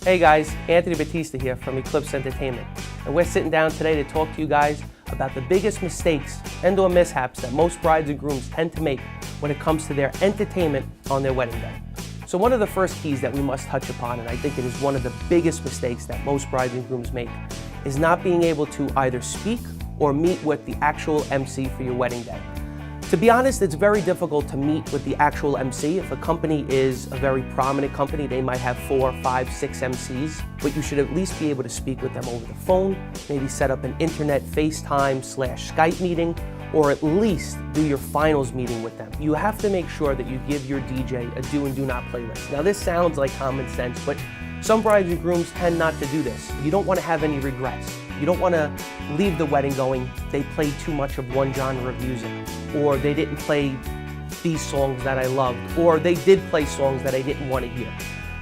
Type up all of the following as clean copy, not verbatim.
Hey guys, Anthony Batista here from Eclipse Entertainment, and we're sitting down today to talk to you guys about the biggest mistakes and/or mishaps that most brides and grooms tend to make when it comes to their entertainment on their wedding day. So one of the first keys that we must touch upon, and I think it is one of the biggest mistakes that most brides and grooms make, is not being able to either speak or meet with the actual MC for your wedding day. To be honest, it's very difficult to meet with the actual MC. If a company is a very prominent company, they might have 4, 5, 6 MCs, but you should at least be able to speak with them over the phone, maybe set up an internet FaceTime/Skype meeting, or at least do your finals meeting with them. You have to make sure that you give your DJ a do and do not play list. Now this sounds like common sense, but some brides and grooms tend not to do this. You don't want to have any regrets. You don't want to leave the wedding going, they played too much of one genre of music, or they didn't play these songs that I loved, or they did play songs that I didn't want to hear.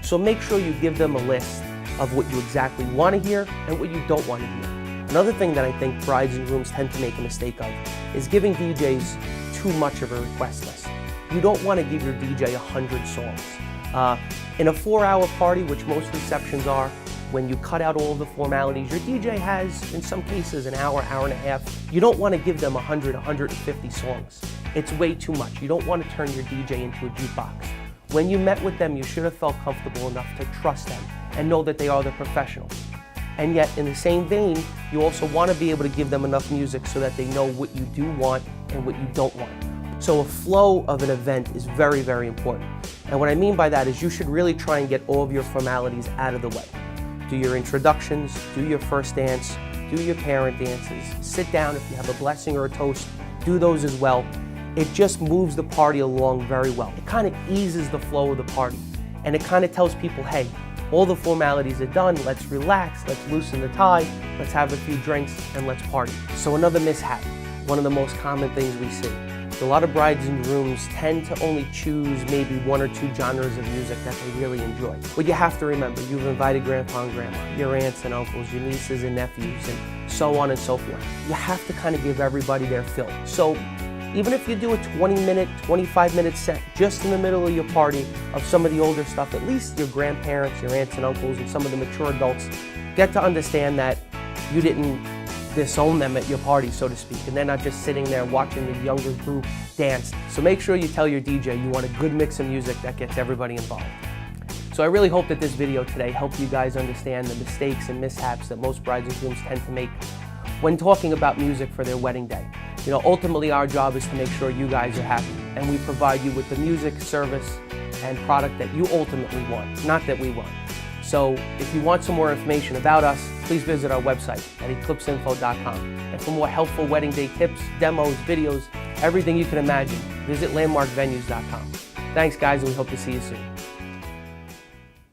So make sure you give them a list of what you exactly want to hear and what you don't want to hear. Another thing that I think brides and grooms tend to make a mistake of is giving DJs too much of a request list. You don't want to give your DJ 100 songs. In a 4-hour party, which most receptions are, when you cut out all the formalities, your DJ has, in some cases, an hour, hour and a half. You don't want to give them 100, 150 songs. It's way too much. You don't want to turn your DJ into a jukebox. When you met with them, you should have felt comfortable enough to trust them and know that they are the professionals. And yet, in the same vein, you also want to be able to give them enough music so that they know what you do want and what you don't want. So a flow of an event is very, very important. And what I mean by that is you should really try and get all of your formalities out of the way. Do your introductions, do your first dance, do your parent dances, sit down if you have a blessing or a toast, do those as well. It just moves the party along very well. It kind of eases the flow of the party, and it kind of tells people, hey, all the formalities are done, let's relax, let's loosen the tie, let's have a few drinks, and let's party. So another mishap, one of the most common things we see. A lot of brides and grooms tend to only choose maybe 1 or 2 genres of music that they really enjoy. But you have to remember, you've invited grandpa and grandma, your aunts and uncles, your nieces and nephews, and so on and so forth. You have to kind of give everybody their fill. So even if you do a 20-minute, 25-minute set just in the middle of your party of some of the older stuff, at least your grandparents, your aunts and uncles, and some of the mature adults get to understand that you didn't disown them at your party, so to speak, and they're not just sitting there watching the younger group dance. So make sure you tell your DJ you want a good mix of music that gets everybody involved. So I really hope that this video today helped you guys understand the mistakes and mishaps that most brides and grooms tend to make when talking about music for their wedding day. You know, ultimately our job is to make sure you guys are happy, and we provide you with the music, service, and product that you ultimately want, not that we want. So if you want some more information about us, please visit our website at eclipseinfo.com. And for more helpful wedding day tips, demos, videos, everything you can imagine, visit landmarkvenues.com. Thanks guys, and we hope to see you soon.